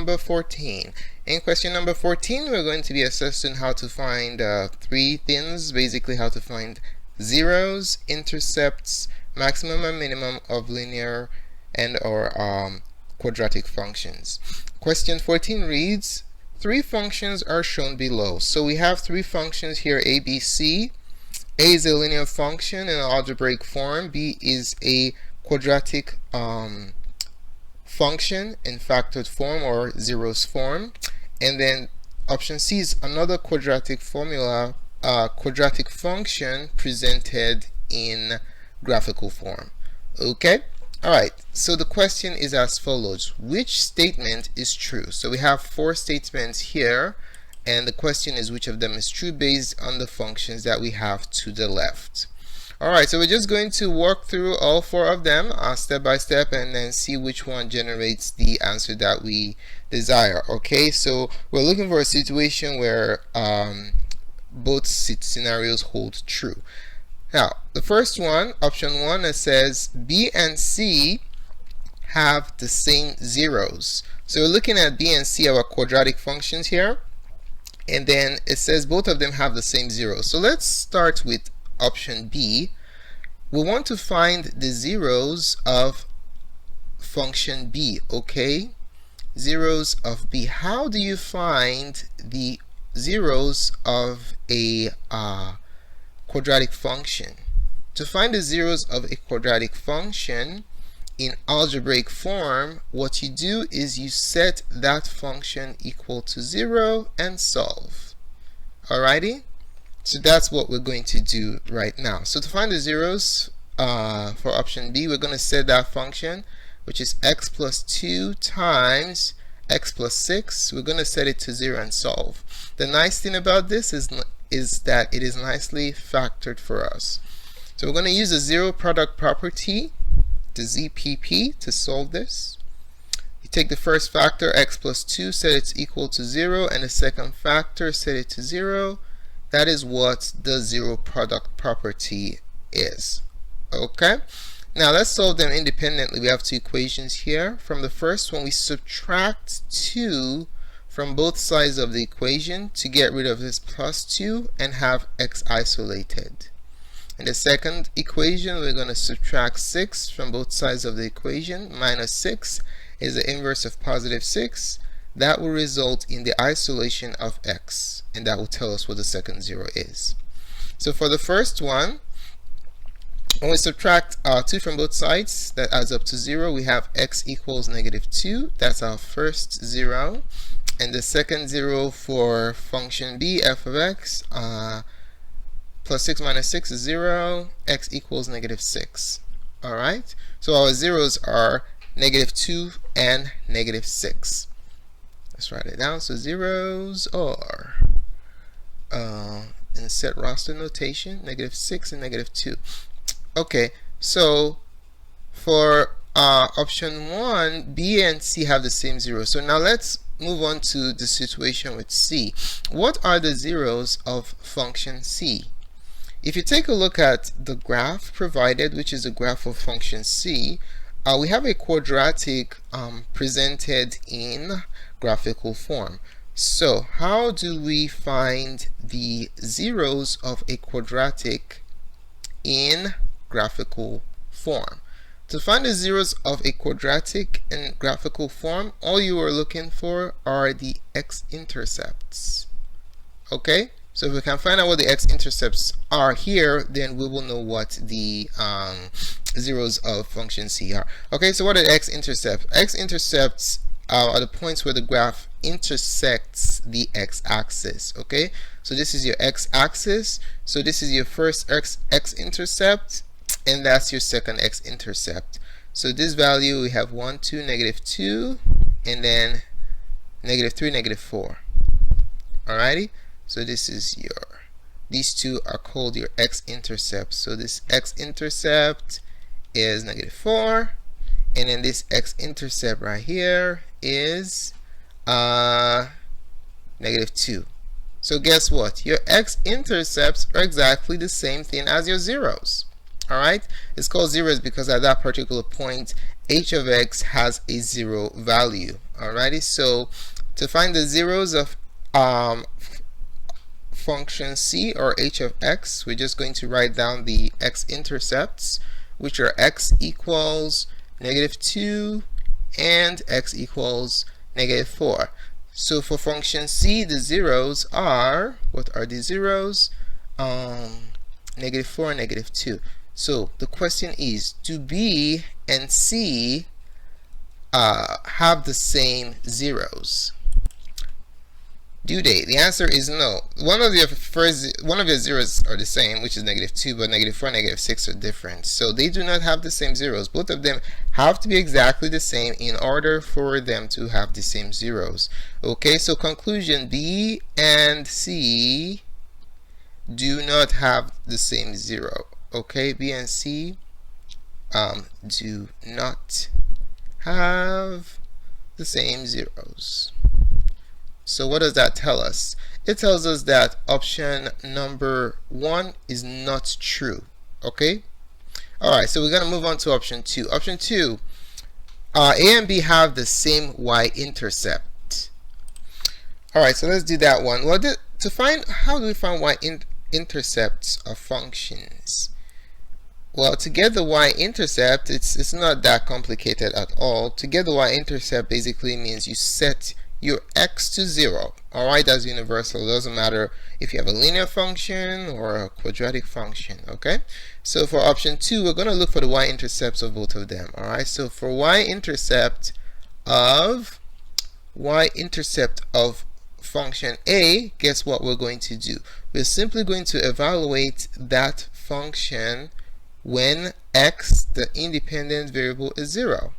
number 14. In question number 14, we're going to be assessing how to find three things, basically how to find zeros, intercepts, maximum and minimum of linear and or quadratic functions. Question 14 reads, three functions are shown below. So we have three functions here, a, b, c. A is a linear function in algebraic form. B is a quadratic function in factored form or zeros form. And then option C is another quadratic formula, quadratic function presented in graphical form. Okay? Alright, so the question is as follows. Which statement is true? So we have four statements here, and the question is which of them is true based on the functions that we have to the left. Alright, so we're just going to walk through all four of them step by step and then see which one generates the answer that we desire. Okay, so we're looking for a situation where both scenarios hold true. Now, the first one, option 1, it says B and C have the same zeros. So we're looking at B and C, our quadratic functions here, and then it says both of them have the same zeros. So let's start with option B. We want to find the zeros of function B, okay? Zeros of B. How do you find the zeros of a quadratic function? To find the zeros of a quadratic function in algebraic form, what you do is you set that function equal to 0 and solve. Alrighty? So that's what we're going to do right now. So to find the zeros for option B, we're going to set that function, which is x plus 2 times x plus 6. We're going to set it to 0 and solve. The nice thing about this is that it is nicely factored for us. So we're going to use the zero product property, the ZPP, to solve this. You take the first factor, x plus 2, set it equal to 0, and the second factor, set it to 0. That is what the zero product property is. Okay? Now let's solve them independently. We have two equations here. From the first one, we subtract 2 from both sides of the equation to get rid of this plus 2 and have x isolated. In the second equation, we're going to subtract 6 from both sides of the equation. Minus 6 is the inverse of positive 6. That will result in the isolation of x, and that will tell us what the second zero is. So for the first one, when we subtract 2 from both sides, that adds up to 0. We have x equals negative 2. That's our first zero. And the second zero for function B, f of x, plus 6 minus 6 is 0. X equals negative 6. Alright? So our zeros are negative 2 and negative 6. Let's write it down. So zeros are, in set roster notation, negative 6 and negative 2. Okay, so for option 1, B and C have the same zero. So now let's move on to the situation with C. What are the zeros of function C? If you take a look at the graph provided, which is the graph of function C, we have a quadratic presented in graphical form. So how do we find the zeros of a quadratic in graphical form? To find the zeros of a quadratic in graphical form, all you are looking for are the x-intercepts. Okay? So if we can find out what the x-intercepts are here, then we will know what the zeros of function C are. Okay, so what are x-intercepts? X-intercepts are the points where the graph intersects the x-axis. Okay, so this is your x-axis. So this is your first x-intercept, and that's your second x-intercept. So this value we have 1, 2, negative 2, and then negative 3, negative 4. Alrighty. So this is these two are called your x-intercepts. So this x-intercept is negative 4, and then this x-intercept right here is negative 2. So guess what? Your x-intercepts are exactly the same thing as your zeros. Alright? It's called zeros because at that particular point, h of x has a 0 value. Alrighty, so to find the zeros of function c or h of x, we're just going to write down the x-intercepts, which are x equals -2 and x equals -4. So for function c, the zeros are, what are the zeros? -4 and -2. So the question is, do b and c have the same zeros? Do they? The answer is no. One of your zeros are the same, which is -2, but -4 and -6 are different. So they do not have the same zeros. Both of them have to be exactly the same in order for them to have the same zeros. Okay, so conclusion, B and C do not have the same zero. Okay, B and C do not have the same zeros. So what does that tell us? It tells us that option number 1 is not true. Okay? Alright, so we're going to move on to option 2. Option 2, A and B have the same y-intercept. Alright, so let's do that one. Well, how do we find y-intercepts of functions? Well, to get the y-intercept, it's not that complicated at all. To get the y-intercept basically means you set your x to 0. Alright, that's universal. It doesn't matter if you have a linear function or a quadratic function. Okay, so for option 2, we're going to look for the y-intercepts of both of them. Alright, so for y-intercept of function a, guess what we're going to do? We're simply going to evaluate that function when x, the independent variable, is 0.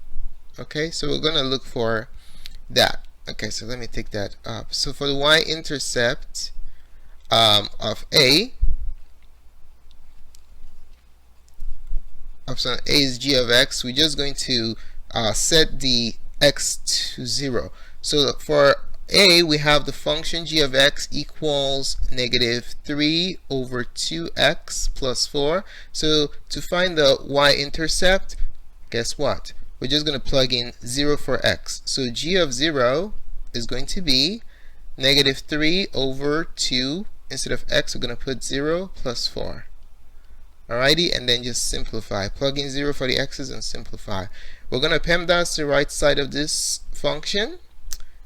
Okay, so we're going to look for that. Okay, so let me take that up. So for the y-intercept of A, option A is g of x. We're just going to set the x to 0. So for A, we have the function g of x equals -3 over 2x plus 4. So to find the y-intercept, guess what? We're just going to plug in 0 for x. So g of 0 is going to be -3 over 2. Instead of x, we're going to put 0 plus 4. Alrighty, and then just simplify. Plug in 0 for the x's and simplify. We're going to PEMDAS the right side of this function.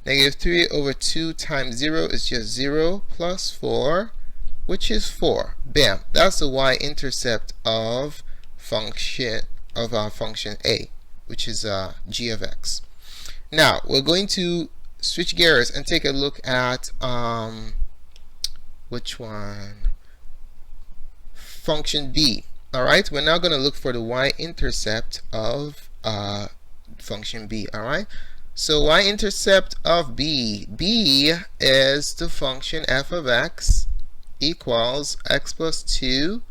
-3 over 2 times 0 is just 0 plus 4, which is 4. Bam! That's the y-intercept of our function A, which is g of x. Now we're going to switch gears and take a look at which one? Function B. Alright, we're now going to look for the y-intercept of function B. Alright, so y-intercept of B. B is the function f of x equals x plus 2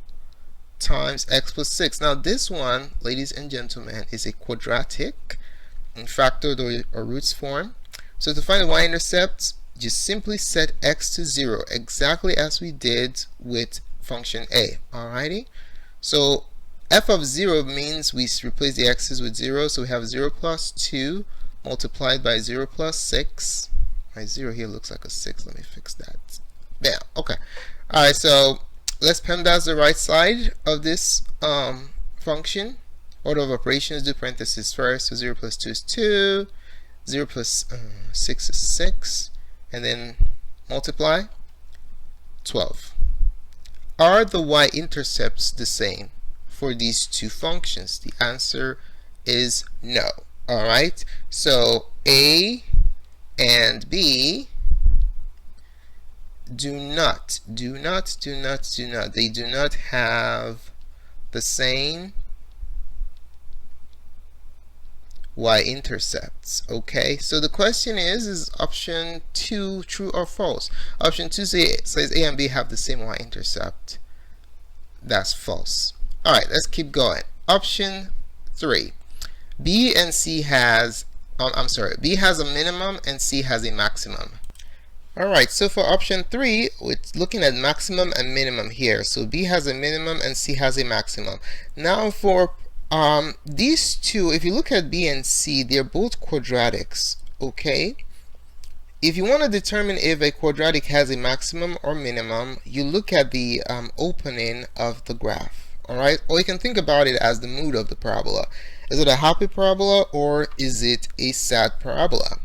times x plus 6. Now this one, ladies and gentlemen, is a quadratic in factored or roots form. So to find the y-intercept, just simply set x to 0, exactly as we did with function A. Alrighty, so f of 0 means we replace the x's with 0, so we have 0 plus 2 multiplied by 0 plus 6. My 0 here looks like a 6. Let me fix that. Bam. Okay. Alright, so let's PEMDAS the right side of this function. Order of operations, do parentheses first. So 0 plus 2 is 2. 0 plus 6 is 6. And then multiply. 12. Are the y-intercepts the same for these two functions? The answer is no. Alright, so A and B they do not have the same y-intercepts. Okay, so the question is option 2 true or false? Option 2 says A and B have the same y-intercept. That's false. Alright, let's keep going. Option 3, B and C has B has a minimum and C has a maximum. Alright, so for option 3, we're looking at maximum and minimum here. So B has a minimum and C has a maximum. Now for these two, if you look at B and C, they're both quadratics. Okay, if you want to determine if a quadratic has a maximum or minimum, you look at the opening of the graph. Alright, or you can think about it as the mood of the parabola. Is it a happy parabola or is it a sad parabola?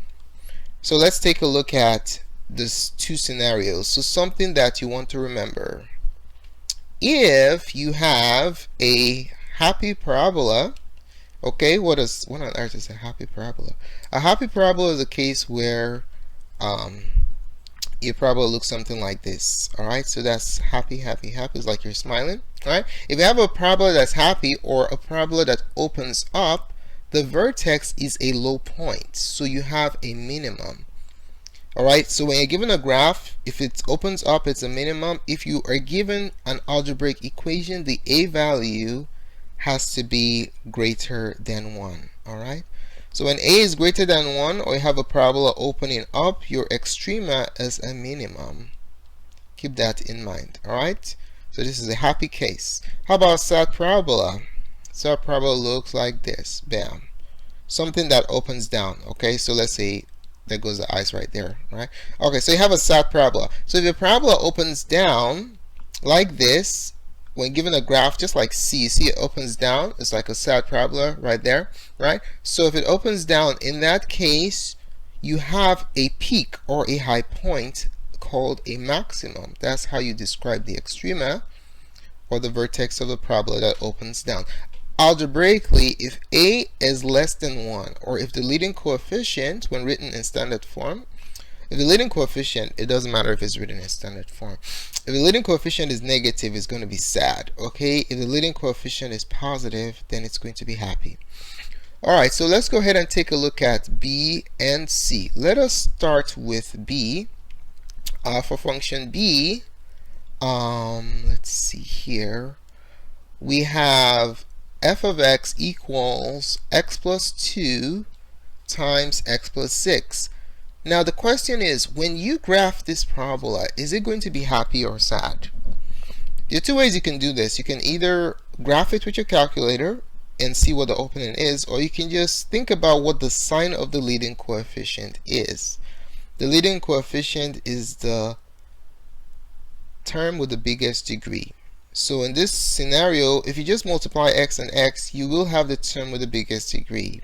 So let's take a look at these two scenarios. So something that you want to remember. If you have a happy parabola, okay, what on earth is a happy parabola? A happy parabola is a case where your parabola looks something like this. Alright, so that's happy, happy, happy. It's like you're smiling. Alright, if you have a parabola that's happy or a parabola that opens up, the vertex is a low point, so you have a minimum. Alright, so when you're given a graph, if it opens up, it's a minimum. If you are given an algebraic equation, the a value has to be greater than 1. Alright, so when a is greater than 1, or you have a parabola opening up, your extrema is a minimum. Keep that in mind. Alright, so this is a happy case. How about sad parabola? Sad parabola looks like this. Bam. Something that opens down. Okay, so let's say there goes the ice right there. Right. Okay, so you have a sad parabola. So if your parabola opens down like this, when given a graph just like C, you see it opens down, it's like a sad parabola right there, right? So if it opens down, in that case, you have a peak or a high point called a maximum. That's how you describe the extrema or the vertex of the parabola that opens down. Algebraically, if a is less than 1, or if the leading coefficient, when written in standard form, if the leading coefficient, it doesn't matter if it's written in standard form. If the leading coefficient is negative, it's going to be sad. Okay, if the leading coefficient is positive, then it's going to be happy. Alright, so let's go ahead and take a look at B and C. Let us start with B. For function B, let's see here. We have f of x equals x plus 2 times x plus 6. Now the question is, when you graph this parabola, is it going to be happy or sad? There are two ways you can do this. You can either graph it with your calculator and see what the opening is, or you can just think about what the sign of the leading coefficient is. The leading coefficient is the term with the biggest degree. So in this scenario, if you just multiply x and x, you will have the term with the biggest degree.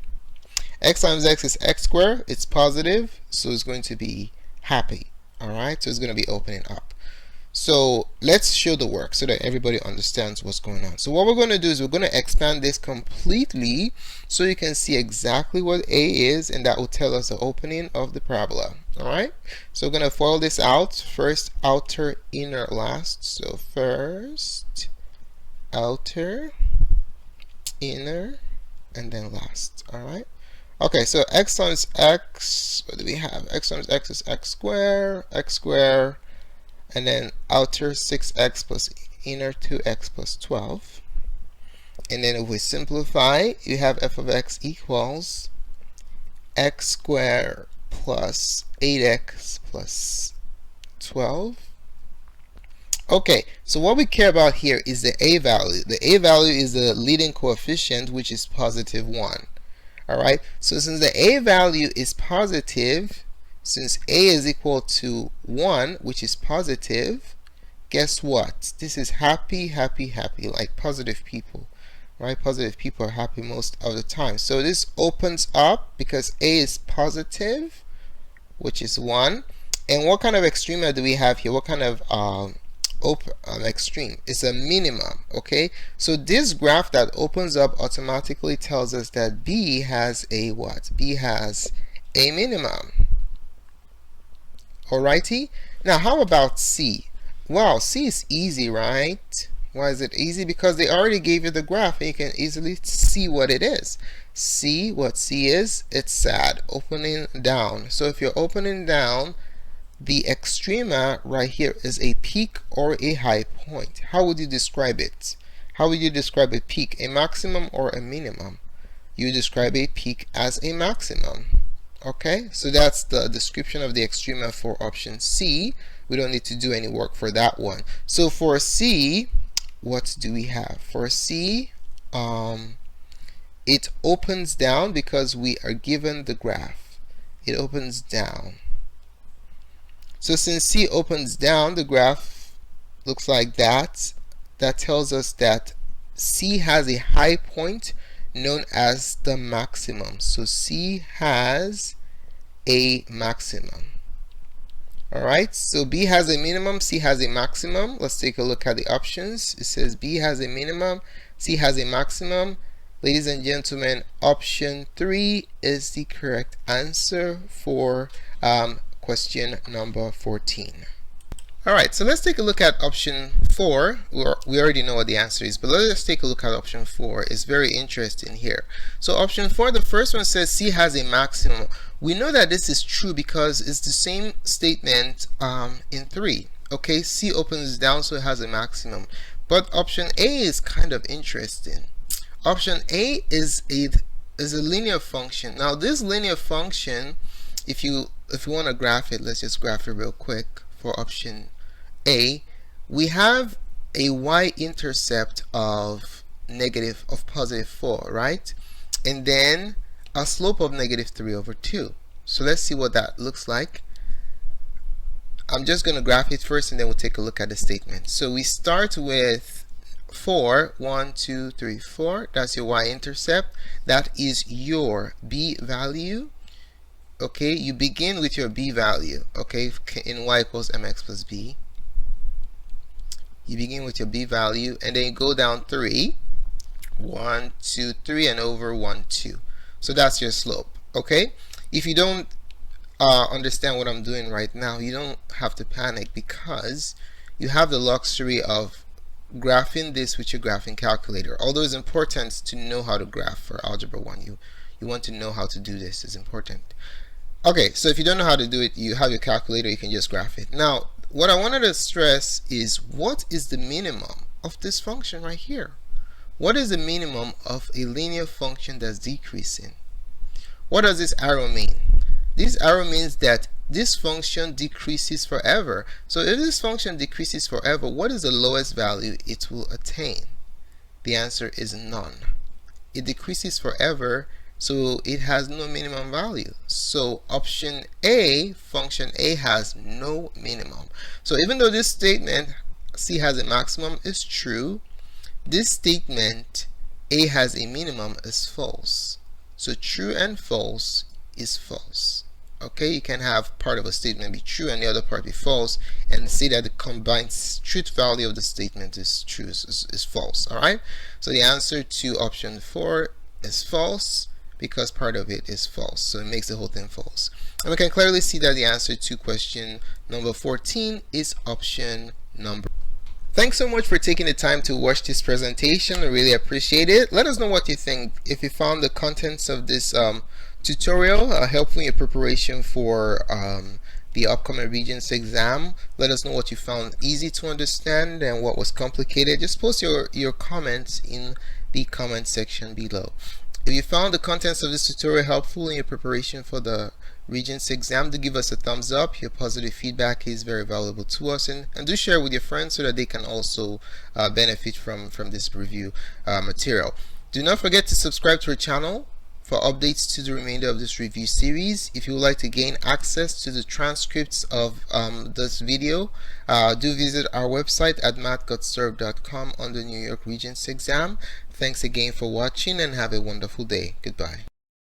X times x is x squared. It's positive, so it's going to be happy. Alright, so it's going to be opening up. So let's show the work so that everybody understands what's going on. So what we're going to do is we're going to expand this completely so you can see exactly what A is, and that will tell us the opening of the parabola. Alright, so we're going to FOIL this out. First, outer, inner, last. So first, outer, inner, and then last. Alright. Okay, so x times x, what do we have? X times x is x squared, and then outer 6x plus inner 2x plus 12. And then if we simplify, you have f of x equals x squared plus 8x plus 12. Okay, so what we care about here is the a value. The a value is the leading coefficient, which is positive 1. Alright, so since the a value is positive, since a is equal to 1, which is positive, guess what? This is happy, happy, happy, like positive people. Right? Positive people are happy most of the time. So this opens up because a is positive, which is 1. And what kind of extrema do we have here? What kind of extreme? It's a minimum. Okay, so this graph that opens up automatically tells us that B has a what? B has a minimum. Alrighty, now how about C? Wow, C is easy, right? Why is it easy? Because they already gave you the graph and you can easily see what it is. C, what C is, it's sad, opening down. So if you're opening down, the extrema right here is a peak or a high point. How would you describe it? How would you describe a peak? A maximum or a minimum? You describe a peak as a maximum. Okay, so that's the description of the extrema for option C. We don't need to do any work for that one. So for C, what do we have? For C, it opens down because we are given the graph. it opens down. So since C opens down, the graph looks like that. That tells us that C has a high point known as the maximum. So C has a maximum. Alright, so B has a minimum, C has a maximum. Let's take a look at the options. It says B has a minimum, C has a maximum. Ladies and gentlemen, option 3 is the correct answer for question number 14. Alright, so let's take a look at option 4. We already know what the answer is, but let's take a look at option 4. It's very interesting here. So option 4, the first one says C has a maximum. We know that this is true because it's the same statement in 3. Okay, C opens down, so it has a maximum. But option A is kind of interesting. Option A is a linear function. Now this linear function, if you want to graph it, let's just graph it real quick. For option A, we have a y-intercept of positive 4, right? And then a slope of negative 3/2. So let's see what that looks like. I'm just going to graph it first and then we'll take a look at the statement. So we start with 4, 1, 2, 3, 4. That's your y-intercept. That is your b value. Okay, you begin with your b value. Okay, in y equals mx plus b. You begin with your b value and then you go down 3. 1, 2, 3 and over 1, 2. So that's your slope. Okay, if you don't understand what I'm doing right now, you don't have to panic because you have the luxury of graphing this with your graphing calculator. Although it's important to know how to graph for Algebra 1. You want to know how to do this. It's important. Okay, so if you don't know how to do it, you have your calculator, you can just graph it. Now, what I wanted to stress is what is the minimum of this function right here? What is the minimum of a linear function that's decreasing? What does this arrow mean? This arrow means that this function decreases forever. So if this function decreases forever, what is the lowest value it will attain? The answer is none. It decreases forever, so it has no minimum value. So option A, function A, has no minimum. So even though this statement C has a maximum is true, this statement A has a minimum is false. So true and false is false. Okay, you can have part of a statement be true and the other part be false and say that the combined truth value of the statement is true, is false. Alright, so the answer to option 4 is false because part of it is false, so it makes the whole thing false. And we can clearly see that the answer to question number 14 is option number. Thanks so much for taking the time to watch this presentation. I really appreciate it. Let us know what you think. If you found the contents of this tutorial helpful in your preparation for the upcoming Regents exam, let us know what you found easy to understand and what was complicated. Just post your comments in the comment section below. If you found the contents of this tutorial helpful in your preparation for the Regents exam, do give us a thumbs up. Your positive feedback is very valuable to us, and do share with your friends so that they can also benefit from this review material. Do not forget to subscribe to our channel for updates to the remainder of this review series. If you would like to gain access to the transcripts of this video, do visit our website at mathgotserved.com under New York Regents exam. Thanks again for watching and have a wonderful day. Goodbye.